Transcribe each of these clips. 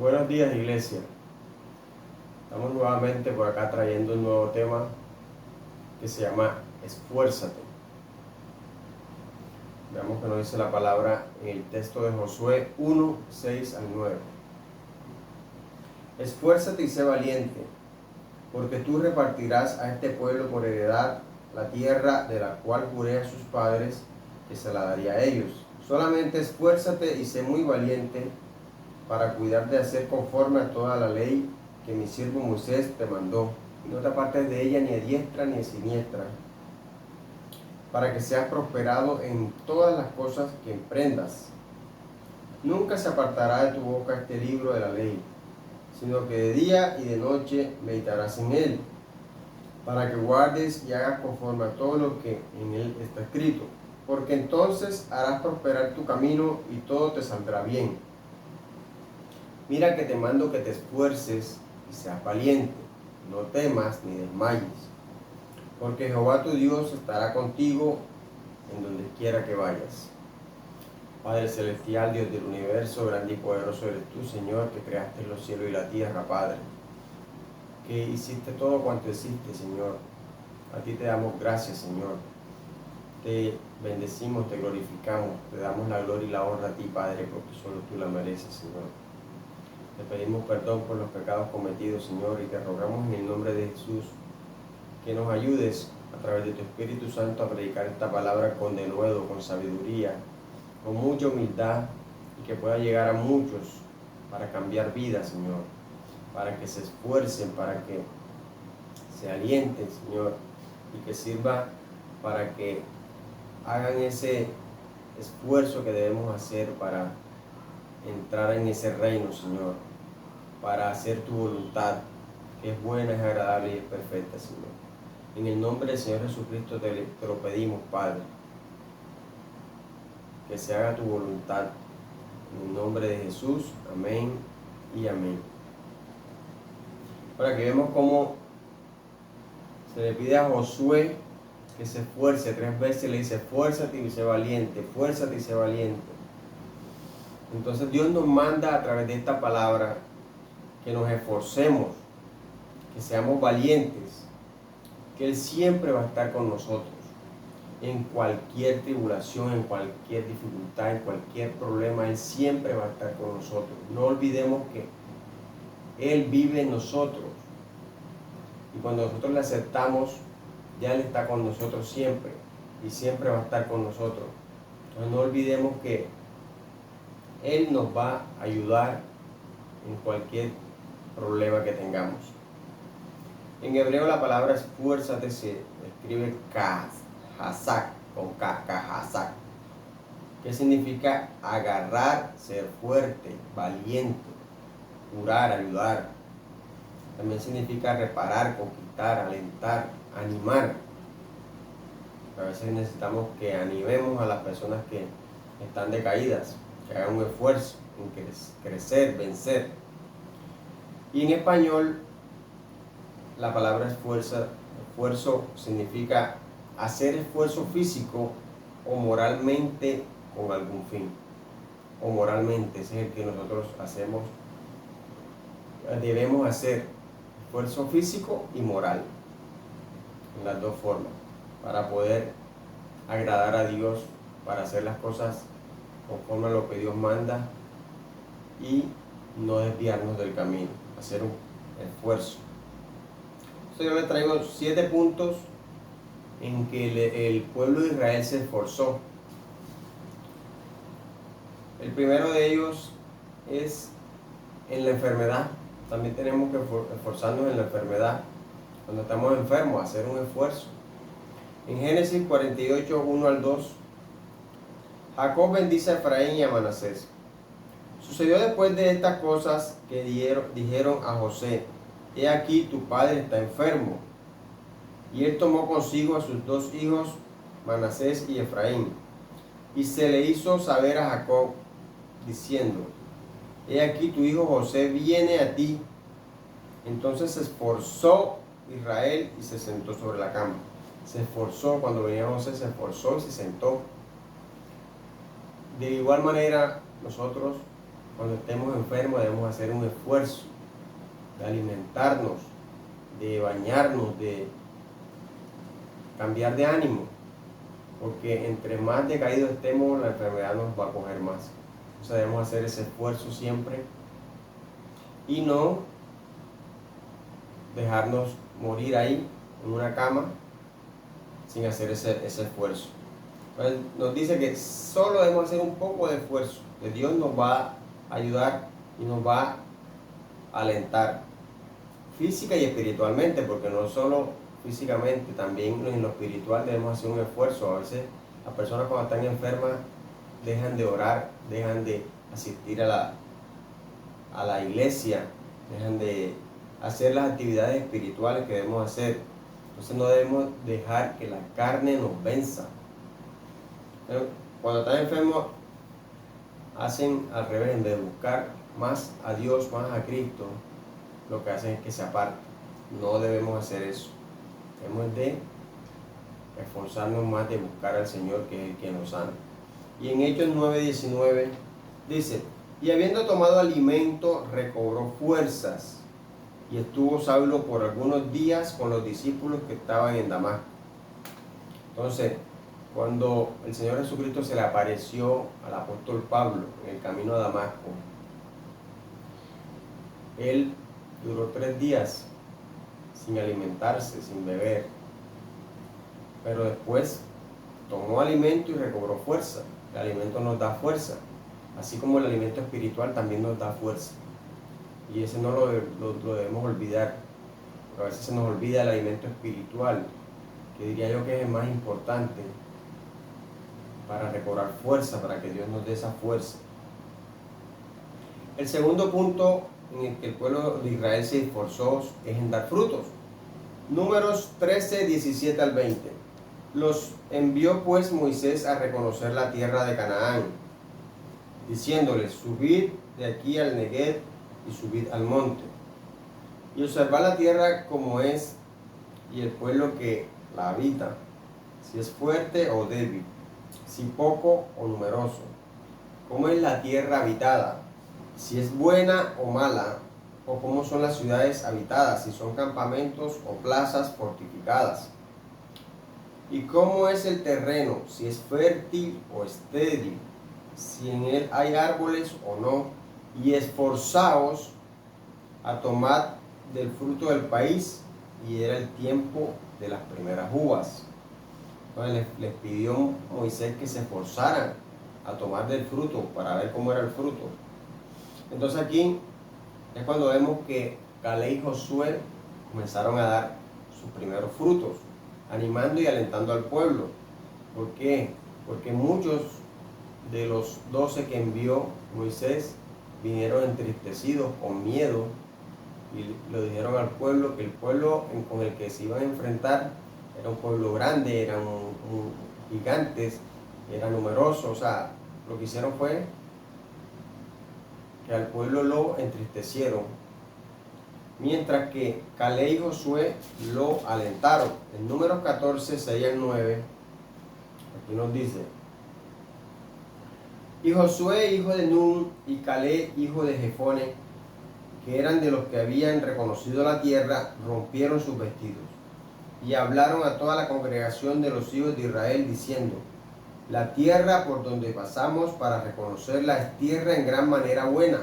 Buenos días, iglesia. Estamos nuevamente por acá trayendo un nuevo tema que se llama Esfuérzate. Veamos que nos dice la palabra en el texto de Josué 1, 6 al 9. Esfuérzate y sé valiente, porque tú repartirás a este pueblo por heredad la tierra de la cual juré a sus padres que se la daría a ellos. Solamente esfuérzate y sé muy valiente para cuidar de hacer conforme a toda la ley que mi siervo Moisés te mandó. Y no te apartes de ella ni a diestra ni a siniestra, para que seas prosperado en todas las cosas que emprendas. Nunca se apartará de tu boca este libro de la ley, sino que de día y de noche meditarás en él, para que guardes y hagas conforme a todo lo que en él está escrito, porque entonces harás prosperar tu camino y todo te saldrá bien. Mira que te mando que te esfuerces y seas valiente, no temas ni desmayes, porque Jehová tu Dios estará contigo en donde quiera que vayas. Padre celestial, Dios del universo, grande y poderoso eres tú, Señor, que creaste los cielos y la tierra, Padre, que hiciste todo cuanto hiciste, Señor. A ti te damos gracias, Señor. Te bendecimos, te glorificamos, te damos la gloria y la honra a ti, Padre, porque solo tú la mereces, Señor. Te pedimos perdón por los pecados cometidos, Señor, y te rogamos en el nombre de Jesús que nos ayudes a través de tu Espíritu Santo a predicar esta palabra con denuedo, con sabiduría, con mucha humildad, y que pueda llegar a muchos para cambiar vidas, Señor, para que se esfuercen, para que se alienten, Señor, y que sirva para que hagan ese esfuerzo que debemos hacer para entrar en ese reino, Señor, para hacer tu voluntad, que es buena, es agradable y es perfecta, Señor. En el nombre del Señor Jesucristo te lo pedimos, Padre, que se haga tu voluntad. En el nombre de Jesús, amén y amén. Ahora que vemos cómo se le pide a Josué que se esfuerce, 3 veces le dice, esfuérzate y sé valiente, esfuérzate y sé valiente. Entonces Dios nos manda a través de esta palabra que nos esforcemos, que seamos valientes, que Él siempre va a estar con nosotros, en cualquier tribulación, en cualquier dificultad, en cualquier problema, Él siempre va a estar con nosotros. No olvidemos que Él vive en nosotros, y cuando nosotros le aceptamos, ya Él está con nosotros siempre, y siempre va a estar con nosotros. Entonces no olvidemos que Él nos va a ayudar en cualquier problema que tengamos. En hebreo la palabra esfuérzate se escribe kahazak, con kahazak, que significa agarrar, ser fuerte, valiente, curar, ayudar. También significa reparar, conquistar, alentar, animar. A veces necesitamos que animemos a las personas que están decaídas, que hagan un esfuerzo en crecer, vencer. Y en español la palabra esfuerzo significa hacer esfuerzo físico o moralmente con algún fin. O moralmente, ese es el que nosotros hacemos, debemos hacer esfuerzo físico y moral, en las dos formas, para poder agradar a Dios, para hacer las cosas conforme a lo que Dios manda y no desviarnos del camino, hacer un esfuerzo. Entonces yo les traigo 7 puntos en que el pueblo de Israel se esforzó. El primero de ellos es en la enfermedad. También tenemos que esforzarnos en la enfermedad. Cuando estamos enfermos, hacer un esfuerzo. En Génesis 48, 1 al 2, Jacob bendice a Efraín y a Manasés. Sucedió después de estas cosas que dijeron a José: he aquí tu padre está enfermo. Y él tomó consigo a sus 2 hijos, Manasés y Efraín, y se le hizo saber a Jacob, diciendo: he aquí tu hijo José viene a ti. Entonces se esforzó Israel y se sentó sobre la cama. Se esforzó, cuando venía José se esforzó y se sentó. De igual manera nosotros cuando estemos enfermos debemos hacer un esfuerzo de alimentarnos, de bañarnos, de cambiar de ánimo, porque entre más decaídos estemos, la enfermedad nos va a coger más. O sea, debemos hacer ese esfuerzo siempre y no dejarnos morir ahí en una cama sin hacer ese esfuerzo. Entonces, nos dice que solo debemos hacer un poco de esfuerzo, que Dios nos va a ayudar y nos va a alentar física y espiritualmente, porque no solo físicamente, también en lo espiritual debemos hacer un esfuerzo. A veces las personas cuando están enfermas dejan de orar, dejan de asistir a la iglesia, dejan de hacer las actividades espirituales que debemos hacer. Entonces no debemos dejar que la carne nos venza. Pero cuando están enfermos hacen al revés, en vez de buscar más a Dios, más a Cristo, lo que hacen es que se apartan. No debemos hacer eso. Debemos de esforzarnos más de buscar al Señor, que es el que nos sana. Y en Hechos 9:19 dice: y habiendo tomado alimento, recobró fuerzas, y estuvo Saulo por algunos días con los discípulos que estaban en Damasco. Entonces, cuando el Señor Jesucristo se le apareció al apóstol Pablo en el camino a Damasco, él duró 3 días sin alimentarse, sin beber, pero después tomó alimento y recobró fuerza. El alimento nos da fuerza, así como el alimento espiritual también nos da fuerza, y ese no lo debemos olvidar, porque a veces se nos olvida el alimento espiritual, que diría yo que es el más importante para recobrar fuerza, para que Dios nos dé esa fuerza. El segundo punto en el que el pueblo de Israel se esforzó es en dar frutos. Números 13:17 al 20. Los envió pues Moisés a reconocer la tierra de Canaán, diciéndoles: subid de aquí al Neguev y subid al monte, y observad la tierra como es, y el pueblo que la habita, si es fuerte o débil, si poco o numeroso, cómo es la tierra habitada, si es buena o mala, o cómo son las ciudades habitadas, si son campamentos o plazas fortificadas, y cómo es el terreno, si es fértil o estéril, si en él hay árboles o no, y esforzaos a tomar del fruto del país. Y era el tiempo de las primeras uvas. Entonces les pidió Moisés que se esforzaran a tomar del fruto para ver cómo era el fruto. Entonces aquí es cuando vemos que Caleb y Josué comenzaron a dar sus primeros frutos, animando y alentando al pueblo. ¿Por qué? Porque muchos de los 12 que envió Moisés vinieron entristecidos, con miedo, y le dijeron al pueblo que el pueblo con el que se iban a enfrentar era un pueblo grande, eran gigantes, era numeroso. O sea, lo que hicieron fue que al pueblo lo entristecieron, mientras que Caleb y Josué lo alentaron. En Números 14:6 al 9, aquí nos dice: y Josué hijo de Nun y Caleb hijo de Jefone, que eran de los que habían reconocido la tierra, rompieron sus vestidos y hablaron a toda la congregación de los hijos de Israel, diciendo: la tierra por donde pasamos para reconocerla es tierra en gran manera buena.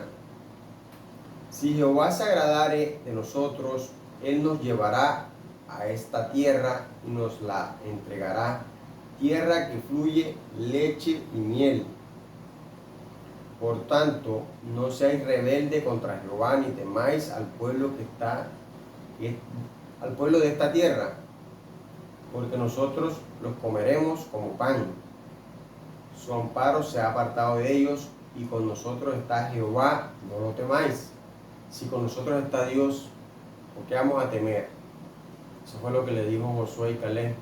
Si Jehová se agradare de nosotros, él nos llevará a esta tierra y nos la entregará, tierra que fluye leche y miel. Por tanto, no seáis rebelde contra Jehová, ni temáis al pueblo al pueblo de esta tierra, porque nosotros los comeremos como pan. Su amparo se ha apartado de ellos, y con nosotros está Jehová, no lo temáis. Si con nosotros está Dios, ¿por qué vamos a temer? Eso fue lo que le dijo Josué y Caleb,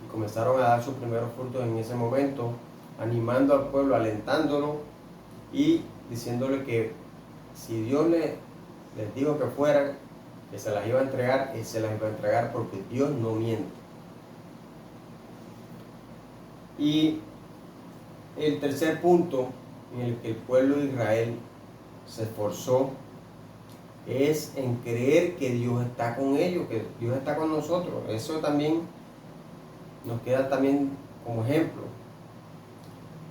y comenzaron a dar sus primeros frutos en ese momento, animando al pueblo, alentándolo y diciéndole que si Dios les dijo que fueran, que se las iba a entregar, Él se las iba a entregar, porque Dios no miente. Y el tercer punto en el que el pueblo de Israel se esforzó, es en creer que Dios está con ellos, que Dios está con nosotros. Eso también nos queda también como ejemplo.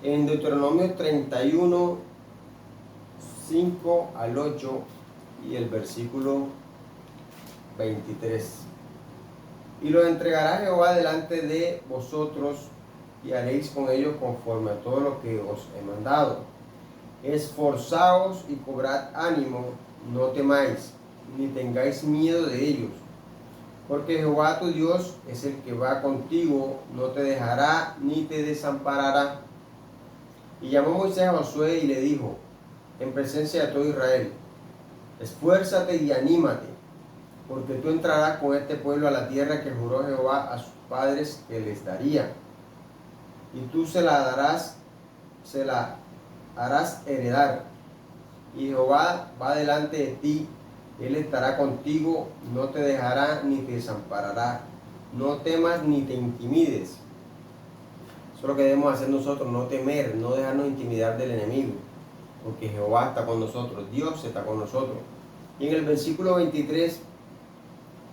En Deuteronomio 31, 5 al 8 y el versículo 23. Y los entregará Jehová delante de vosotros y haréis con ellos conforme a todo lo que os he mandado. Esforzaos y cobrad ánimo, no temáis, ni tengáis miedo de ellos, porque Jehová tu Dios es el que va contigo, no te dejará ni te desamparará. Y llamó Moisés a Josué y le dijo, en presencia de todo Israel, esfuérzate y anímate, porque tú entrarás con este pueblo a la tierra que juró Jehová a sus padres que les daría, y tú se la harás heredar, y Jehová va delante de ti, él estará contigo, no te dejará ni te desamparará, no temas ni te intimides. Eso es lo que debemos hacer nosotros, no temer, no dejarnos intimidar del enemigo, porque Jehová está con nosotros, Dios está con nosotros. Y en el versículo 23,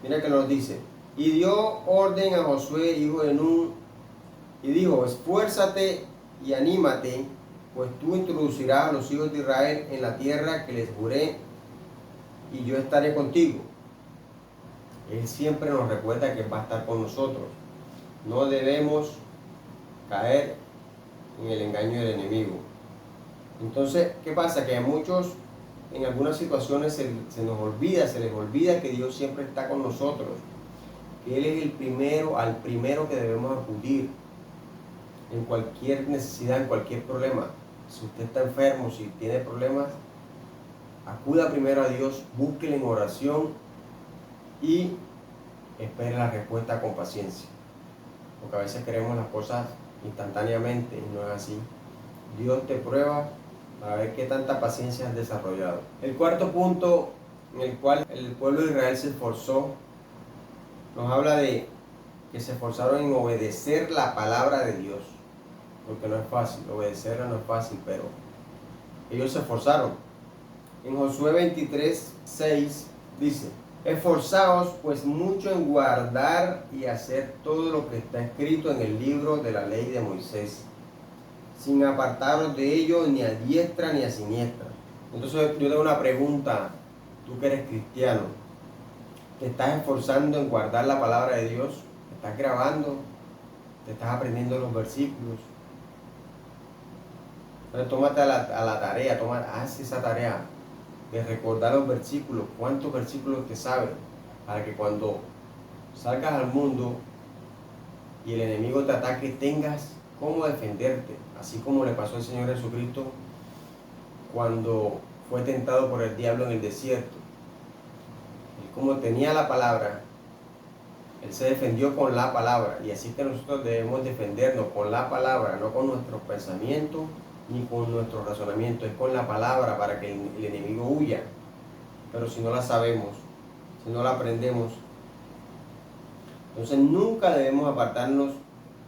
mira que nos dice, y dio orden a Josué, hijo de Nun, y dijo, esfuérzate y anímate, pues tú introducirás a los hijos de Israel en la tierra que les juré, y yo estaré contigo. Él siempre nos recuerda que va a estar con nosotros. No debemos caer en el engaño del enemigo. Entonces, ¿qué pasa? Que a muchos, en algunas situaciones, se les olvida que Dios siempre está con nosotros, que Él es al primero que debemos acudir en cualquier necesidad, en cualquier problema. Si usted está enfermo, si tiene problemas, acuda primero a Dios, búsquele en oración y espere la respuesta con paciencia. Porque a veces queremos las cosas instantáneamente y no es así. Dios te prueba para ver qué tanta paciencia has desarrollado. El cuarto punto en el cual el pueblo de Israel se esforzó, nos habla de que se esforzaron en obedecer la palabra de Dios. Porque no es fácil, obedecerla no es fácil, pero ellos se esforzaron. En Josué 23, 6 dice, esforzaos pues mucho en guardar y hacer todo lo que está escrito en el libro de la ley de Moisés, sin apartaros de ello ni a diestra ni a siniestra. Entonces yo tengo una pregunta, tú que eres cristiano, ¿te estás esforzando en guardar la palabra de Dios? ¿Te estás grabando? ¿Te estás aprendiendo los versículos? Entonces tómate a la tarea, haz esa tarea de recordar los versículos, cuántos versículos te sabes, para que cuando salgas al mundo y el enemigo te ataque, tengas cómo defenderte, así como le pasó al Señor Jesucristo cuando fue tentado por el diablo en el desierto. Él, como tenía la palabra, él se defendió con la palabra, y así que nosotros debemos defendernos con la palabra, no con nuestros pensamientos ni con nuestro razonamiento, es con la palabra para que el enemigo huya. Pero si no la sabemos, si no la aprendemos, entonces nunca debemos apartarnos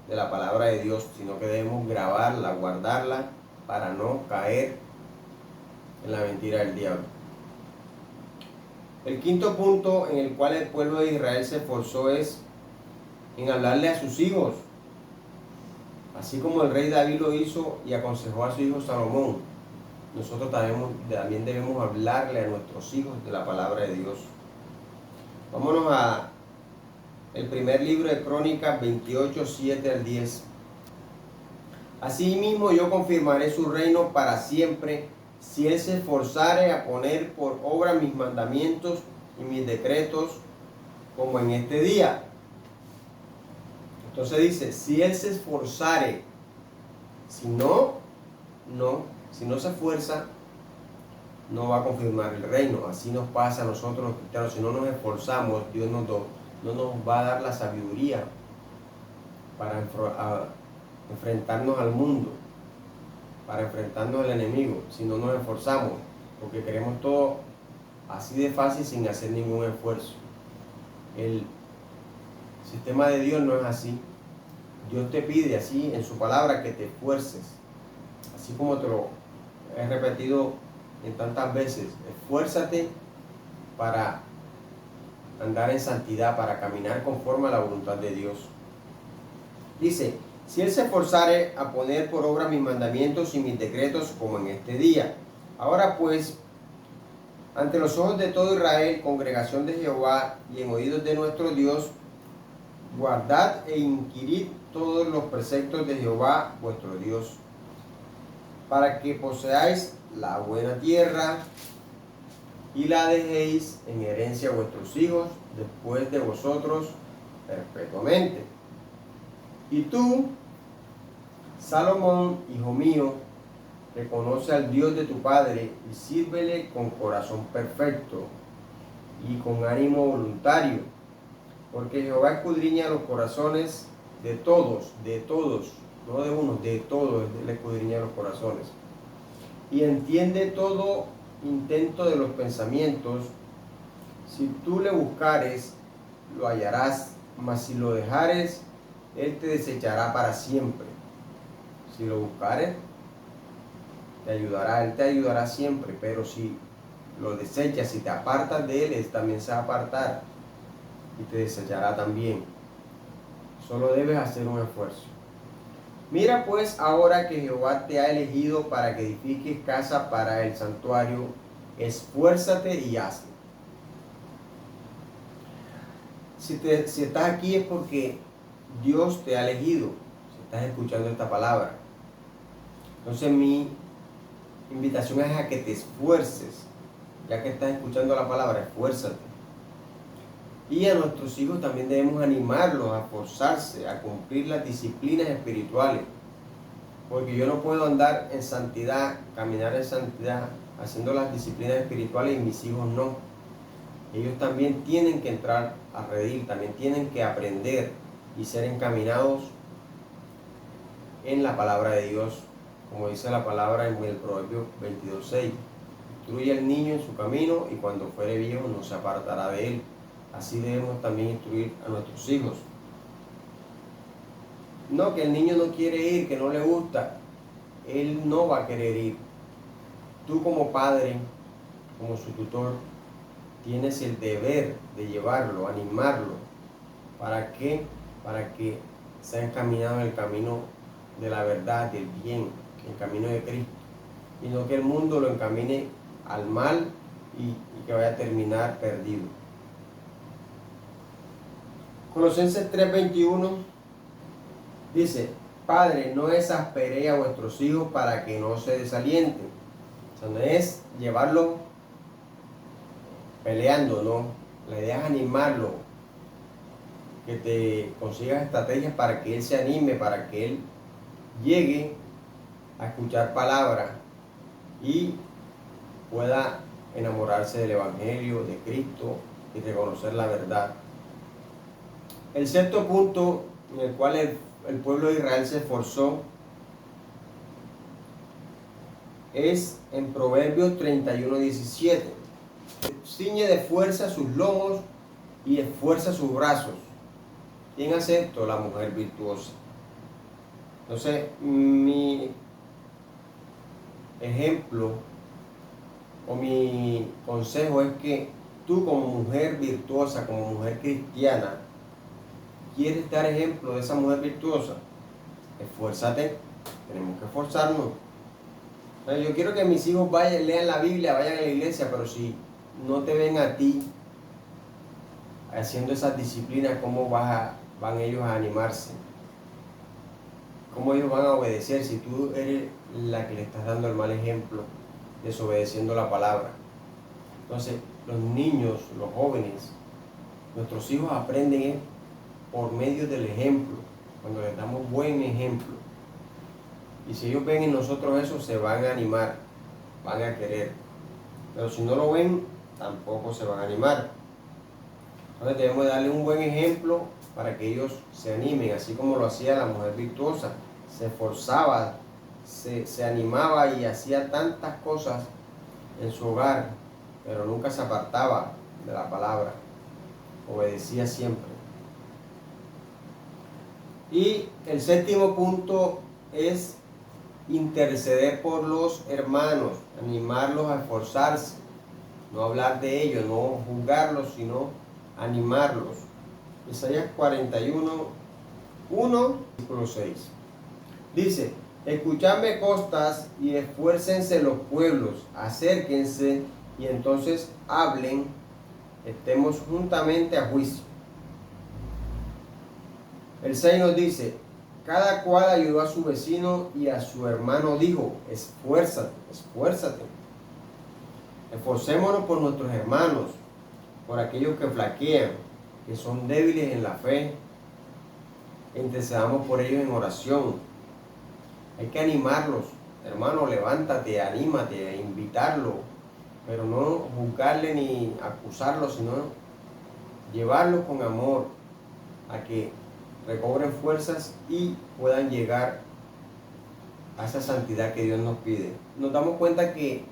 de la palabra de Dios, sino que debemos grabarla, guardarla, para no caer en la mentira del diablo. El quinto punto en el cual el pueblo de Israel se esforzó es en hablarle a sus hijos, así como el rey David lo hizo y aconsejó a su hijo Salomón. Nosotros también debemos hablarle a nuestros hijos de la palabra de Dios. Vámonos a el primer libro de Crónicas 28, 7 al 10. Asimismo yo confirmaré su reino para siempre, si él se esforzare a poner por obra mis mandamientos y mis decretos, como en este día. Entonces dice, si él se esforzare, si no se esfuerza, no va a confirmar el reino. Así nos pasa a nosotros los cristianos. Si no nos esforzamos, Dios no nos va a dar la sabiduría para enfrentarnos al mundo, para enfrentarnos al enemigo, si no nos esforzamos, porque queremos todo así de fácil sin hacer ningún esfuerzo. El sistema de Dios no es así. Dios te pide así en su palabra que te esfuerces, así como te lo he repetido en tantas veces, esfuérzate para andar en santidad, para caminar conforme a la voluntad de Dios. Dice, si él se esforzare a poner por obra mis mandamientos y mis decretos como en este día. Ahora pues, ante los ojos de todo Israel, congregación de Jehová, y en oídos de nuestro Dios, guardad e inquirid todos los preceptos de Jehová vuestro Dios, para que poseáis la buena tierra y la dejéis en herencia a vuestros hijos después de vosotros perpetuamente. Y tú, Salomón, hijo mío, reconoce al Dios de tu Padre y sírvele con corazón perfecto y con ánimo voluntario, porque Jehová escudriña los corazones de todos, no de uno, de todos, Él escudriña los corazones, y entiende todo intento de los pensamientos. Si tú le buscares, lo hallarás, mas si lo dejares, Él te desechará para siempre. Si lo buscares, te ayudará, Él te ayudará siempre, pero si lo desechas, si te apartas de Él, Él también se va a apartar y te desechará también. Solo debes hacer un esfuerzo. Mira pues ahora que Jehová te ha elegido para que edifiques casa para el santuario, esfuérzate y hazlo. Si estás aquí es porque Dios te ha elegido, si estás escuchando esta palabra. Entonces mi invitación es a que te esfuerces, ya que estás escuchando la palabra, esfuérzate. Y a nuestros hijos también debemos animarlos a esforzarse, a cumplir las disciplinas espirituales. Porque yo no puedo andar en santidad, caminar en santidad, haciendo las disciplinas espirituales y mis hijos no. Ellos también tienen que entrar a redil, también tienen que aprender y ser encaminados en la palabra de Dios, como dice la palabra en el Proverbio 22:6. Instruye al niño en su camino y cuando fuere viejo no se apartará de él. Así debemos también instruir a nuestros hijos. No, que el niño no quiere ir, que no le gusta. Él no va a querer ir. Tú como padre, como su tutor, tienes el deber de llevarlo, animarlo. ¿Para qué? Para que sea encaminado en el camino de la verdad, del bien, el camino de Cristo. Y no que el mundo lo encamine al mal y que vaya a terminar perdido. Colosenses 3:21 dice, Padre, no exasperéis a vuestros hijos para que no se desalienten. O sea, no es llevarlo peleando, no. La idea es animarlo, que te consigas estrategias para que él se anime, para que él llegue a escuchar palabra y pueda enamorarse del Evangelio, de Cristo y reconocer la verdad. El sexto punto en el cual el pueblo de Israel se esforzó es en Proverbios 31:17. Ciñe de fuerza sus lomos y esfuerza sus brazos. ¿Quién hace esto? La mujer virtuosa. Entonces, mi ejemplo o mi consejo es que tú como mujer virtuosa, como mujer cristiana, ¿quieres dar ejemplo de esa mujer virtuosa? Esfuérzate, tenemos que esforzarnos. Yo quiero que mis hijos vayan, lean la Biblia, vayan a la iglesia, pero si no te ven a ti haciendo esas disciplinas, ¿cómo van ellos a animarse? ¿Cómo ellos van a obedecer si tú eres la que le estás dando el mal ejemplo, desobedeciendo la palabra? Entonces, los niños, los jóvenes, nuestros hijos aprenden por medio del ejemplo, cuando les damos buen ejemplo. Y si ellos ven en nosotros eso, se van a animar, van a querer. Pero si no lo ven, tampoco se van a animar. Entonces debemos darle un buen ejemplo para que ellos se animen, así como lo hacía la mujer virtuosa. Se esforzaba, se animaba y hacía tantas cosas en su hogar, pero nunca se apartaba de la palabra. Obedecía siempre. Y el séptimo punto es interceder por los hermanos, animarlos a esforzarse, no hablar de ellos, no juzgarlos, sino animarlos. Isaías 41, 1, versículo 6. Dice, escuchadme costas y esfuércense los pueblos, acérquense y entonces hablen, estemos juntamente a juicio. El 6 nos dice, cada cual ayudó a su vecino y a su hermano dijo, esfuérzate, esfuérzate. Esforcémonos por nuestros hermanos, por aquellos que flaquean, que son débiles en la fe. Intercedamos por ellos en oración. Hay que animarlos. Hermano, levántate, anímate, invitarlo, pero no juzgarle ni acusarlo, sino llevarlos con amor a que recobren fuerzas y puedan llegar a esa santidad que Dios nos pide. Nos damos cuenta que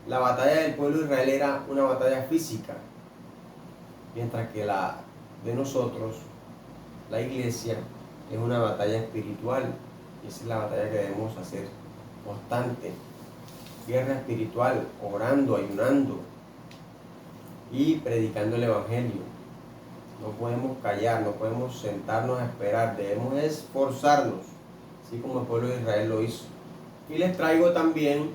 la batalla del pueblo de Israel era una batalla física, mientras que la de nosotros, la iglesia, es una batalla espiritual. Y esa es la batalla que debemos hacer constante. Guerra espiritual, orando, ayunando y predicando el Evangelio. No podemos callar, no podemos sentarnos a esperar, debemos esforzarnos, así como el pueblo de Israel lo hizo. Y les traigo también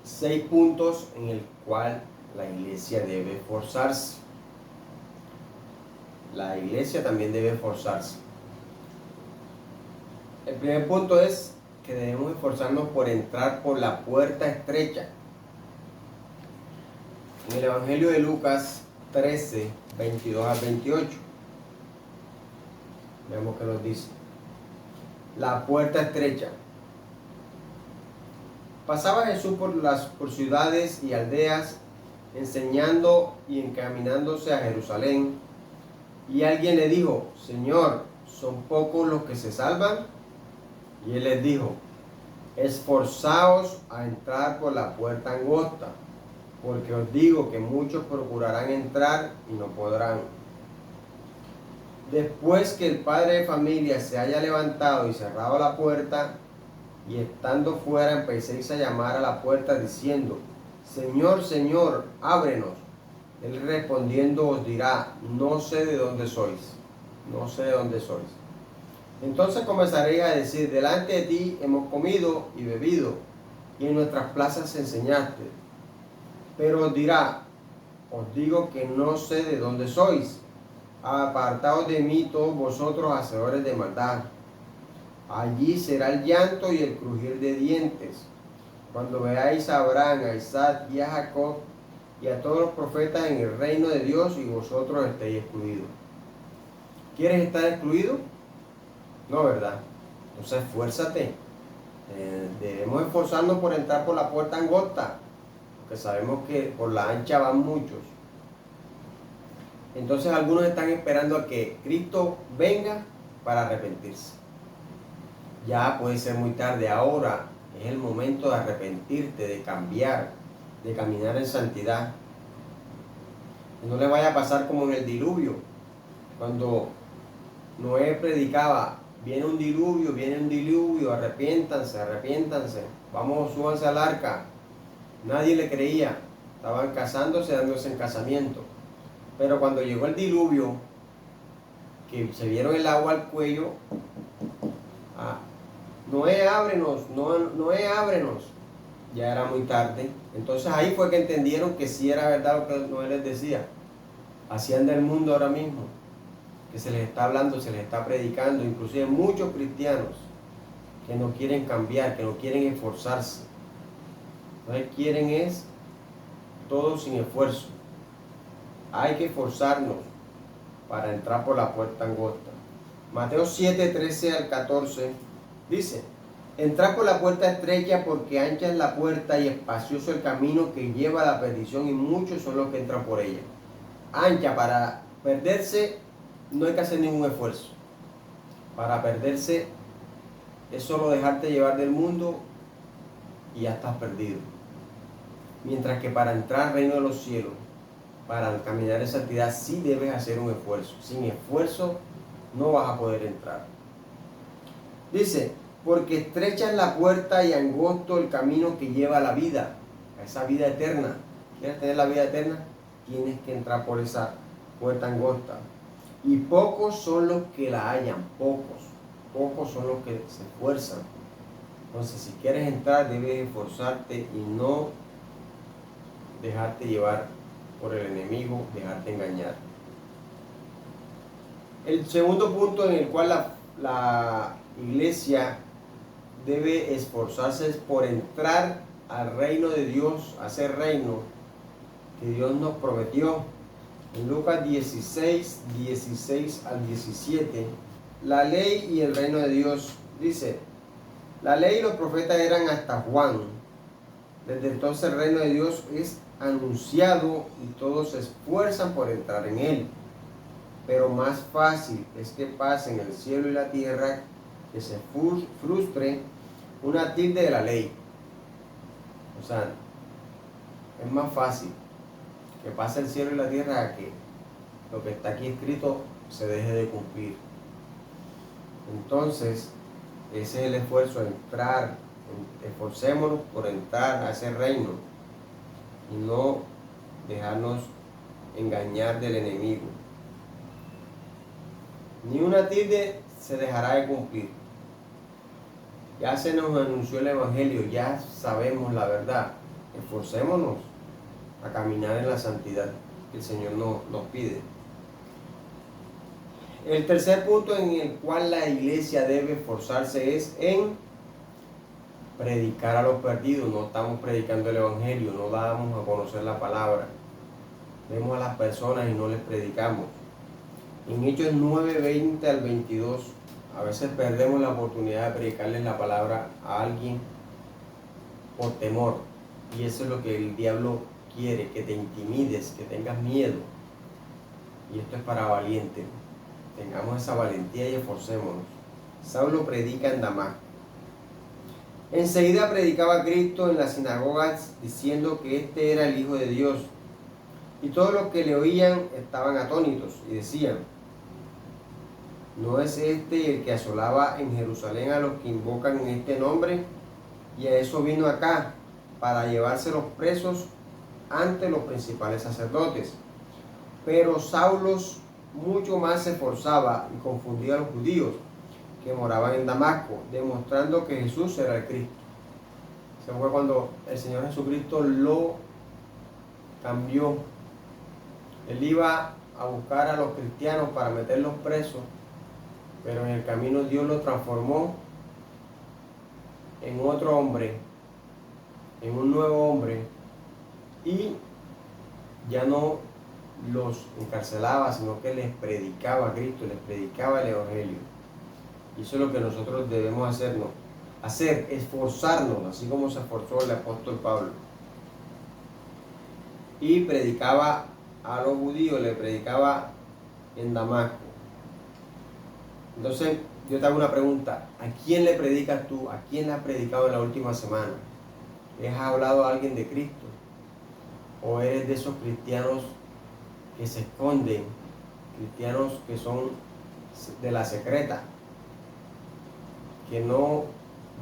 6 puntos en el cual la iglesia debe esforzarse. La iglesia también debe esforzarse. El primer punto es que debemos esforzarnos por entrar por la puerta estrecha. En el Evangelio de Lucas 13, 22 al 28. Veamos qué nos dice. La puerta estrecha. Pasaba Jesús por ciudades y aldeas, enseñando y encaminándose a Jerusalén. Y alguien le dijo, Señor, ¿son pocos los que se salvan? Y él les dijo, esforzaos a entrar por la puerta angosta, porque os digo que muchos procurarán entrar y no podrán. Después que el padre de familia se haya levantado y cerrado la puerta, y estando fuera empecéis a llamar a la puerta diciendo, Señor, Señor, ábrenos. Él respondiendo os dirá, no sé de dónde sois, no sé de dónde sois. Entonces comenzaréis a decir, delante de ti hemos comido y bebido, y en nuestras plazas enseñaste. Pero os dirá, os digo que no sé de dónde sois. Apartaos de mí todos vosotros hacedores de maldad. Allí será el llanto y el crujir de dientes, cuando veáis a Abraham, a Isaac y a Jacob y a todos los profetas en el reino de Dios y vosotros estéis excluidos. ¿Quieres estar excluido? No, ¿verdad? Entonces esfuérzate. Debemos esforzarnos por entrar por la puerta angosta, porque sabemos que por la ancha van muchos. Entonces algunos están esperando a que Cristo venga para arrepentirse. Ya puede ser muy tarde, ahora es el momento de arrepentirte, de cambiar, de caminar en santidad. Que no le vaya a pasar como en el diluvio, cuando Noé predicaba, viene un diluvio, arrepiéntanse, arrepiéntanse, vamos, súbanse al arca. Nadie le creía, estaban casándose, dándose en casamiento. Pero cuando llegó el diluvio, que se vieron el agua al cuello, Noé, ábrenos, Noé, ábrenos. Ya era muy tarde. Entonces ahí fue que entendieron que sí era verdad lo que Noé les decía. Hacían del mundo ahora mismo, que se les está hablando, se les está predicando, inclusive muchos cristianos que no quieren cambiar, que no quieren esforzarse. Entonces quieren es todo sin esfuerzo. Hay que esforzarnos para entrar por la puerta angosta. Mateo 7, 13 al 14 dice, entrad por la puerta estrecha porque ancha es la puerta y espacioso el camino que lleva a la perdición y muchos son los que entran por ella. Ancha, para perderse no hay que hacer ningún esfuerzo. Para perderse es solo dejarte llevar del mundo y ya estás perdido. Mientras que para entrar al reino de los cielos, para caminar en santidad, sí debes hacer un esfuerzo. Sin esfuerzo no vas a poder entrar. Dice, porque estrecha es la puerta y angosto el camino que lleva a la vida, a esa vida eterna. ¿Quieres tener la vida eterna? Tienes que entrar por esa puerta angosta. Y pocos son los que la hallan, pocos son los que se esfuerzan. Entonces, si quieres entrar, debes esforzarte y no dejarte llevar por el enemigo, dejarte engañar. El segundo punto en el cual la iglesia debe esforzarse es por entrar al reino de Dios, a ese reino que Dios nos prometió. En Lucas 16, 16 al 17, la ley y el reino de Dios dice: la ley y los profetas eran hasta Juan. Desde entonces el reino de Dios es anunciado y todos se esfuerzan por entrar en él. Pero más fácil es que pasen el cielo y la tierra que se frustre una tilde de la ley. O sea, es más fácil que pase el cielo y la tierra a que lo que está aquí escrito se deje de cumplir. Entonces, ese es el esfuerzo de entrar, esforcémonos por entrar a ese reino y no dejarnos engañar del enemigo. Ni una tilde se dejará de cumplir. Ya se nos anunció el Evangelio, ya sabemos la verdad. Esforcémonos a caminar en la santidad que el Señor nos pide. El tercer punto en el cual la iglesia debe esforzarse es en predicar a los perdidos. No estamos predicando el Evangelio, no damos a conocer la palabra. Vemos a las personas y no les predicamos. En Hechos 9, 20 al 22, a veces perdemos la oportunidad de predicarles la palabra a alguien por temor. Y eso es lo que el diablo quiere, que te intimides, que tengas miedo. Y esto es para valientes. Tengamos esa valentía y esforcémonos. Saulo predica en Damasco. Enseguida predicaba a Cristo en las sinagogas diciendo que este era el Hijo de Dios. Y todos los que le oían estaban atónitos y decían: ¿no es este el que asolaba en Jerusalén a los que invocan en este nombre? Y a eso vino acá, para llevárselos presos ante los principales sacerdotes. Pero Saulo mucho más se esforzaba y confundía a los judíos que moraban en Damasco, demostrando que Jesús era el Cristo. Ese fue cuando el Señor Jesucristo lo cambió. Él iba a buscar a los cristianos para meterlos presos, pero en el camino Dios lo transformó en otro hombre, en un nuevo hombre, y ya no los encarcelaba, sino que les predicaba a Cristo, les predicaba el Evangelio. Y eso es lo que nosotros debemos hacer, esforzarnos, así como se esforzó el apóstol Pablo. Y predicaba a los judíos, le predicaba en Damasco. Entonces, yo te hago una pregunta: ¿a quién le predicas tú? ¿A quién le has predicado en la última semana? ¿Le has hablado a alguien de Cristo? ¿O eres de esos cristianos que se esconden, cristianos que son de la secreta, que no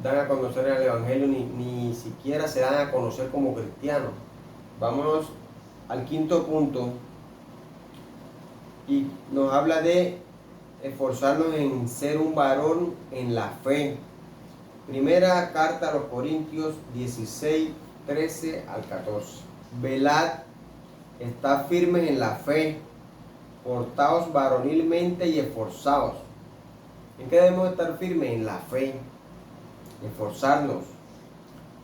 dan a conocer el Evangelio, ni siquiera se dan a conocer como cristianos? Vámonos al quinto punto, y nos habla de esforzarnos en ser un varón en la fe. Primera carta a los Corintios 16, 13 al 14. Velad, estad firmes en la fe, portaos varonilmente y esforzaos. ¿En qué debemos estar firmes? En la fe, esforzarnos.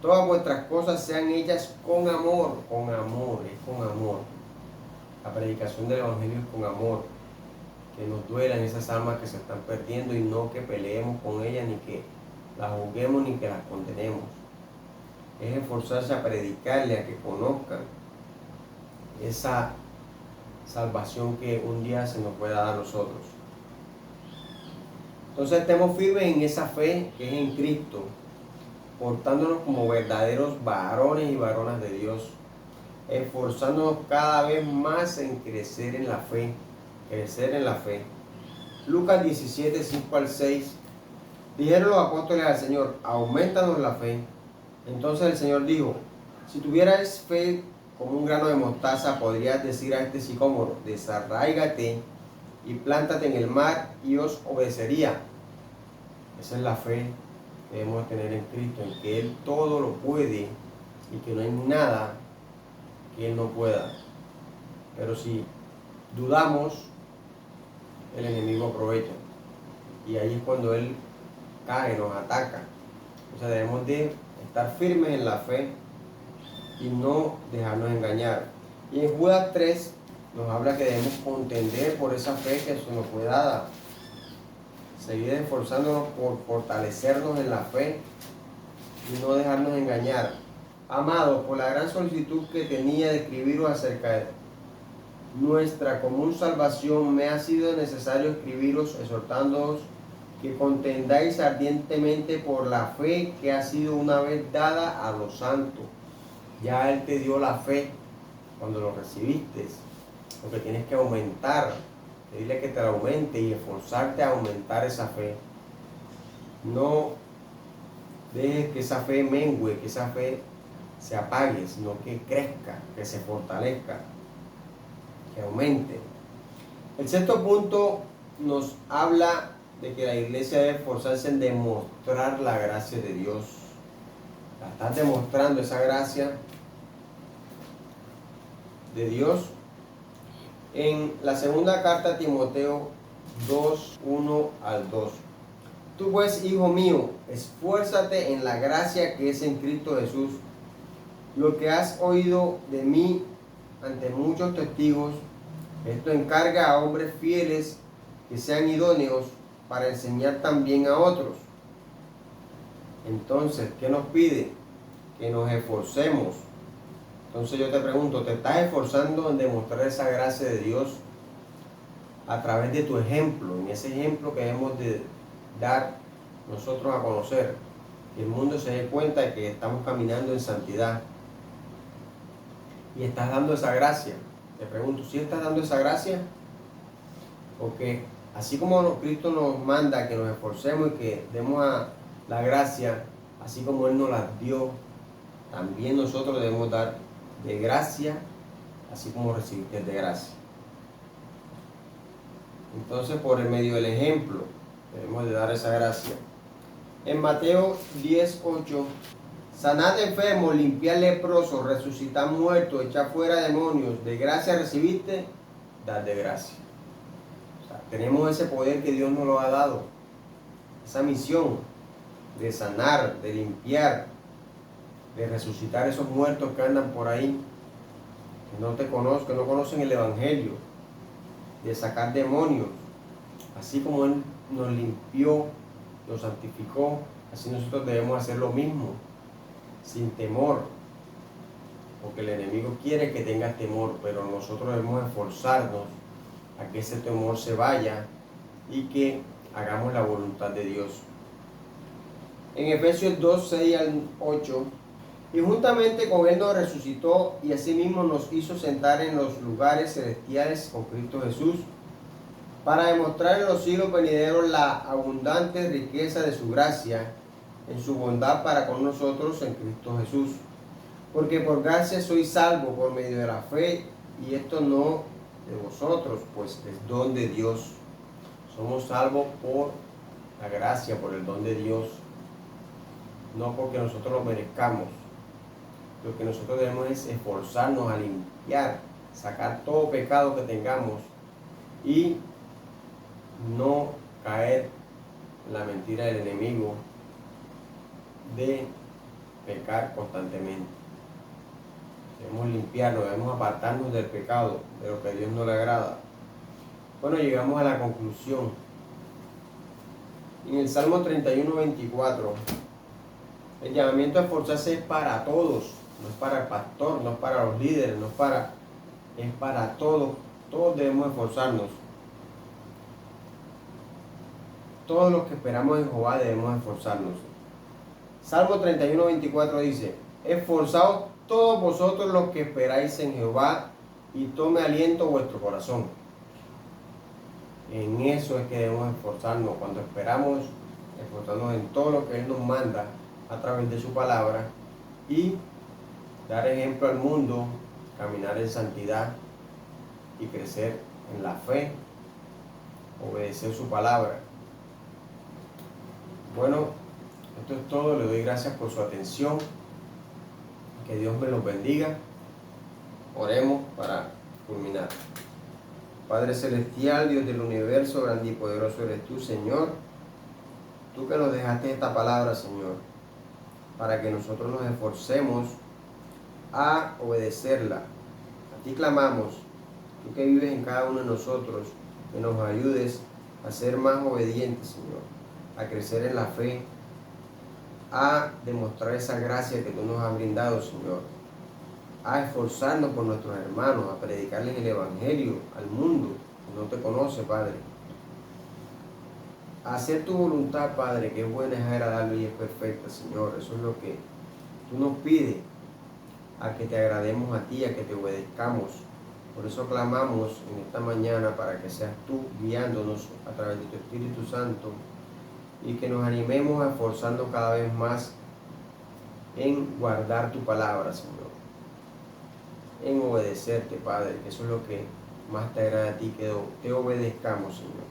Todas vuestras cosas sean hechas con amor, es con amor. La predicación del Evangelio es con amor, que nos duelan esas almas que se están perdiendo y no que peleemos con ellas, ni que las juzguemos, ni que las condenemos. Es esforzarse a predicarle, a que conozcan esa salvación que un día se nos pueda dar a nosotros. Entonces estemos firmes en esa fe que es en Cristo, portándonos como verdaderos varones y varonas de Dios, esforzándonos cada vez más en crecer en la fe. Lucas 17, 5 al 6 Dijeron los apóstoles al Señor, aumentanos la fe. Entonces el Señor dijo, si tuvierais fe como un grano de mostaza, podrías decir a este sicómoro, desarráigate y plántate en el mar, y os obedecería. Esa es la fe que debemos tener en Cristo, en que Él todo lo puede y que no hay nada que Él no pueda. Pero si dudamos, el enemigo aprovecha. Y ahí es cuando Él cae, nos ataca. O sea, debemos de estar firmes en la fe y no dejarnos engañar. Y en Judas 3 nos habla que debemos contender por esa fe que se nos fue dada. Seguir esforzándonos por fortalecernos en la fe y no dejarnos engañar. Amados, por la gran solicitud que tenía de escribiros acerca de nuestra común salvación, me ha sido necesario escribiros exhortándoos que contendáis ardientemente por la fe que ha sido una vez dada a los santos. Ya Él te dio la fe cuando lo recibiste, lo que tienes que aumentar, pedirle que te la aumente y esforzarte a aumentar esa fe. No dejes que esa fe mengue, que esa fe se apague, sino que crezca, que se fortalezca, que aumente. El sexto punto nos habla de que la iglesia debe esforzarse en demostrar la gracia de Dios. Estás demostrando esa gracia de Dios. En la segunda carta a Timoteo 2, 1 al 2. Tú pues, hijo mío, esfuérzate en la gracia que es en Cristo Jesús. Lo que has oído de mí ante muchos testigos, esto encarga a hombres fieles que sean idóneos para enseñar también a otros. Entonces, ¿qué nos pide? Que nos esforcemos. Entonces yo te pregunto, ¿te estás esforzando en demostrar esa gracia de Dios a través de tu ejemplo? En ese ejemplo que debemos de dar nosotros a conocer, que el mundo se dé cuenta de que estamos caminando en santidad y estás dando esa gracia. Te pregunto, ¿sí estás dando esa gracia? Porque así como Cristo nos manda que nos esforcemos y que demos la gracia, así como Él nos la dio, también nosotros debemos dar de gracia, así como recibiste de gracia. Entonces, por el medio del ejemplo, debemos de dar esa gracia. En Mateo 10:8, sanad enfermos, limpiad leprosos, resucitad muertos, echad fuera demonios, de gracia recibiste, dad de gracia. O sea, tenemos ese poder que Dios nos lo ha dado, esa misión de sanar, de limpiar, de resucitar esos muertos que andan por ahí, que no te conocen, que no conocen el Evangelio, de sacar demonios, así como Él nos limpió, nos santificó, así nosotros debemos hacer lo mismo, sin temor, porque el enemigo quiere que tengas temor, pero nosotros debemos esforzarnos a que ese temor se vaya y que hagamos la voluntad de Dios. En Efesios 2, 6 al 8, y juntamente con Él nos resucitó y asimismo nos hizo sentar en los lugares celestiales con Cristo Jesús, para demostrar en los siglos venideros la abundante riqueza de su gracia en su bondad para con nosotros en Cristo Jesús. Porque por gracia sois salvos por medio de la fe, y esto no de vosotros, pues es don de Dios. Somos salvos por la gracia, por el don de Dios, no porque nosotros lo merezcamos. Lo que nosotros debemos es esforzarnos a limpiar, sacar todo pecado que tengamos y no caer en la mentira del enemigo de pecar constantemente. Debemos limpiarnos, debemos apartarnos del pecado, de lo que a Dios no le agrada. Bueno, llegamos a la conclusión. En el Salmo 31:24, el llamamiento a esforzarse es para todos, no es para el pastor, no es para los líderes, es para todos. Todos debemos esforzarnos. Todos los que esperamos en Jehová debemos esforzarnos. Salmo 31:24 dice, esforzaos todos vosotros los que esperáis en Jehová, y tome aliento vuestro corazón. En eso es que debemos esforzarnos, cuando esperamos esforzándonos en todo lo que Él nos manda a través de su palabra y dar ejemplo al mundo, caminar en santidad y crecer en la fe, obedecer su palabra. Bueno, esto es todo. Le doy gracias por su atención. Que Dios me los bendiga. Oremos para culminar. Padre Celestial, Dios del universo, grande y poderoso eres tú, Señor. Tú que nos dejaste esta palabra, Señor, para que nosotros nos esforcemos a obedecerla. A ti clamamos, tú que vives en cada uno de nosotros, que nos ayudes a ser más obedientes, Señor, a crecer en la fe, a demostrar esa gracia que tú nos has brindado, Señor, a esforzarnos por nuestros hermanos, a predicarles el Evangelio al mundo que no te conoce, Padre. A hacer tu voluntad, Padre, que es buena, es agradable y es perfecta, Señor. Eso es lo que tú nos pides, a que te agrademos a ti, a que te obedezcamos. Por eso clamamos en esta mañana para que seas tú guiándonos a través de tu Espíritu Santo y que nos animemos a esforzarnos cada vez más en guardar tu palabra, Señor, en obedecerte, Padre, que eso es lo que más te agrada a ti, que te obedezcamos, Señor.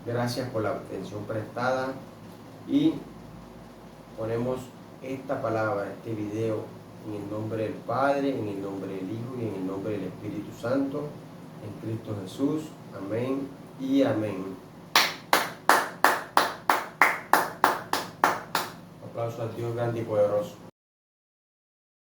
Gracias por la atención prestada y ponemos esta palabra, este video, en el nombre del Padre, en el nombre del Hijo y en el nombre del Espíritu Santo, en Cristo Jesús. Amén y amén. Aplauso a Dios grande y poderoso.